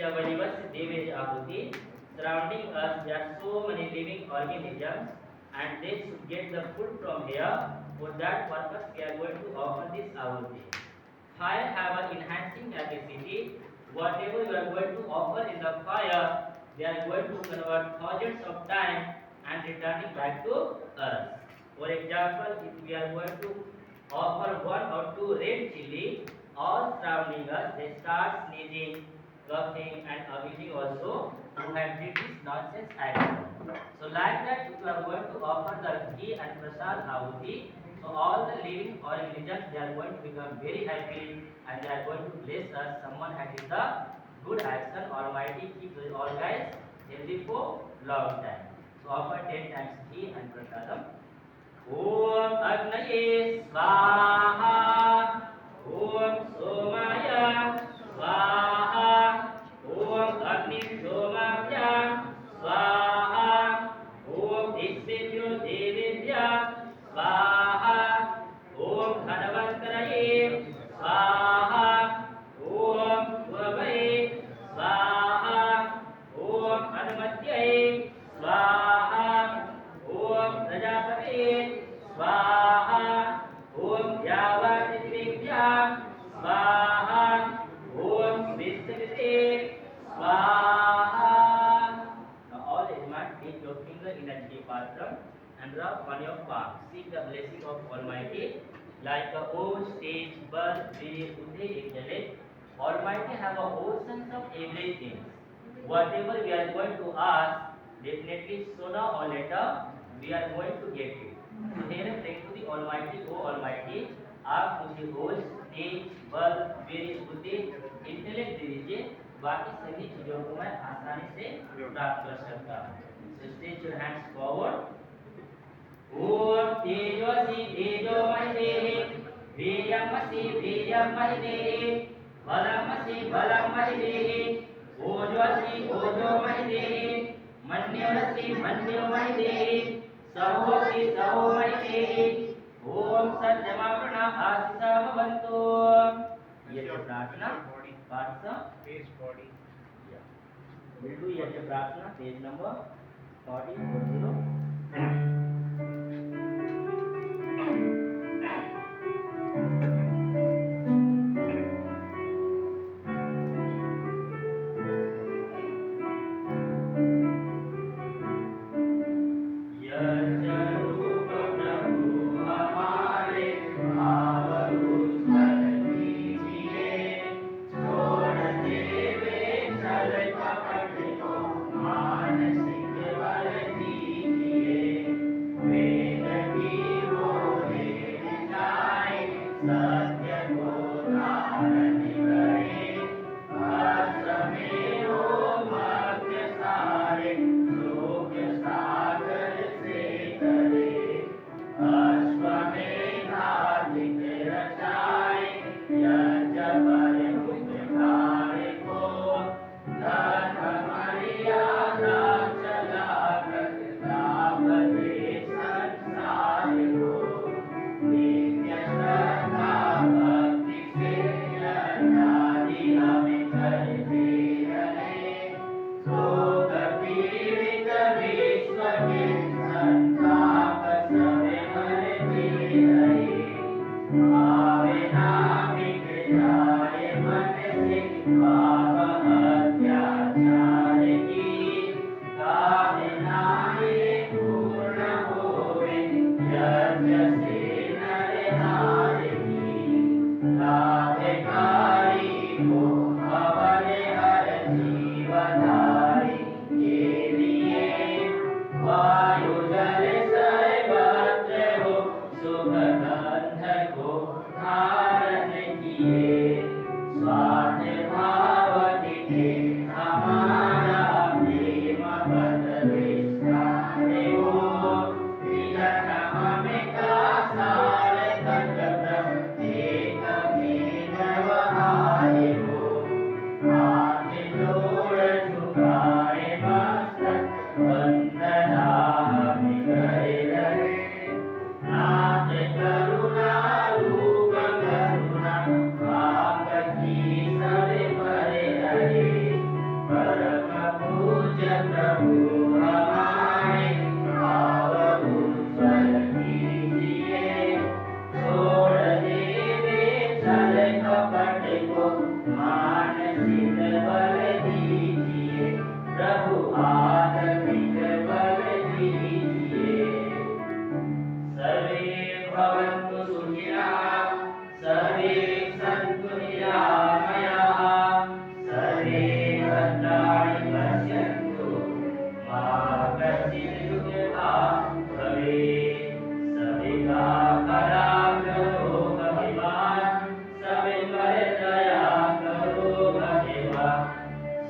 available Devej Ahuti. Surrounding us, there are so many living organisms, and they should get the food from here. For that purpose, we are going to offer this Ahuti. Fire have an enhancing capacity. Whatever you are going to offer in the fire, they are going to convert thousands of times and returning back to us. For example, if we are going to offer one or two red chili, all surrounding us, they start sneezing, coughing, and abusing also who have did this nonsense action. So like that, if you are going to offer the ghee and prasad ahuti, so all the living organisms, they are going to become very happy and they are going to bless us. Someone had did the good action. Almighty keep all guys healthy for long time. So offer 10 times ghee and prasadam. Om Agnaye Swaha. Om Somaya Swaha. Om Agni Somaya Swaha. Om Ishvebhyo Devebhya Swaha. Om Dhanavantaraye Swaha. Om Swabhaye Swaha. Om Anumatyaye Swaha. Om Prajapate Swaha. Om Yavadivya Swaha. Om Vishtavite Swaha. Now all elements, take your finger in a ghee patram and rub on your palm. Seek the blessing of Almighty. Like a old stage bird, they jale. Almighty have a oceans of everything. Whatever we are going to ask, definitely sooner or later we are going to get it. So here pray to the Almighty, O Almighty, आप मुझे होश, तेज, बल, वीर, बुद्धि, intellect दे दीजिए, बाकी सभी चीजों को मैं आसानी से प्राप्त कर सकता हूँ. So stretch your hands forward. ओम तेजस्वी तेजोमहि वीर्यमसि वीर्यमहि बलमसि बलमहि ओजस्वी ओजोमहि मन्योरसि मन्योमहि सहोसि सहोमहि ओम सत्यमापना आशिषा भवन्तु. ये प्रार्थना Parth page body will do ये प्रार्थना पेज नंबर 40.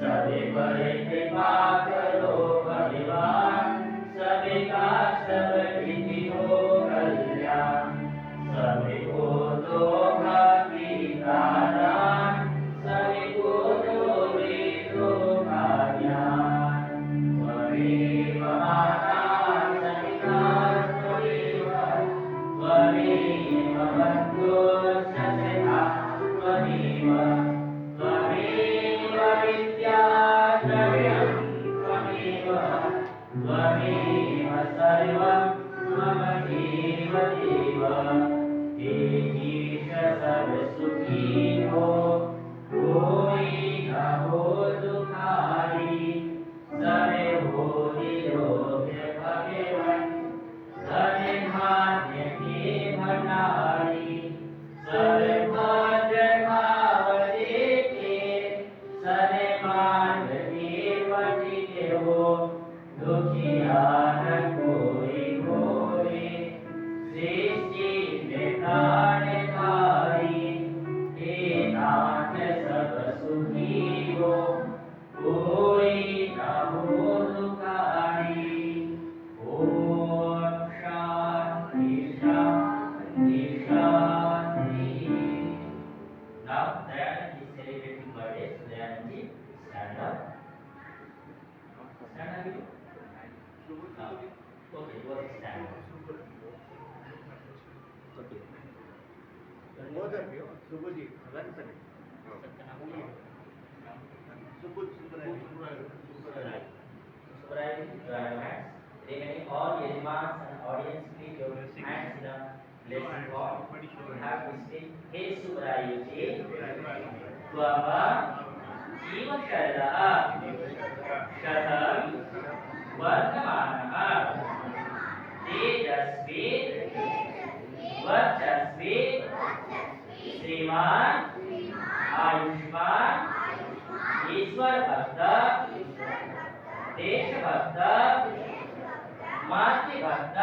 सभी पर कृपा करो भगवान, सभी का सब विधि हो कल्याण, सभी को दो भक्ति का दान, सभी को दो वेदों का ज्ञान। त्वमेव माता सविता त्वमेव, त्वमेव बन्धुश्च सखा त्वमेव, त्वमेव विद्या द्रविणं त्वमेव, त्वमेव सर्वं मम देव देव। हे ईश सब सुखी हो, कोई न हो दुखारी, सबे हो निरोग्य भगवन, धन धान्य के भंडारी, सब भाग्य भाव देखे, सने मान के पथिके हो, दुखिया न कोई होए, सृष्टि में प्राणधारी, हे नाथ सब सुखी हो, कोई न हो दुखारी। ओम शांति शांति शांति। Now Dayanand is celebrating birthday, so Dayanand ji stand up. Stand up you. Okay, both stand up. Both of you, Subhaji, one second. Right. Supervising your hands. Remaining all Yajmans and audience, please your hands in a blessing form. You have to say, Hey Subrayuji, Tvama Jiva Sharda Shatam Vardhamana Tejasvi Varchasvi Sriman Ayushman ईश्वर भक्त, देश भक्त, मातृ भक्त,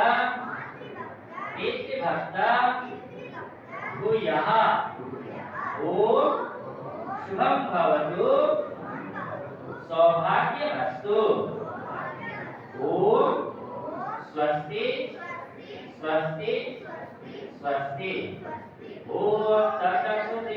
पितृ भक्त, भूयः। ओम शुभम भवतु, सौभाग्यमस्तु। ओम स्वस्ति स्वस्ति स्वस्ति। ओम तत्सत्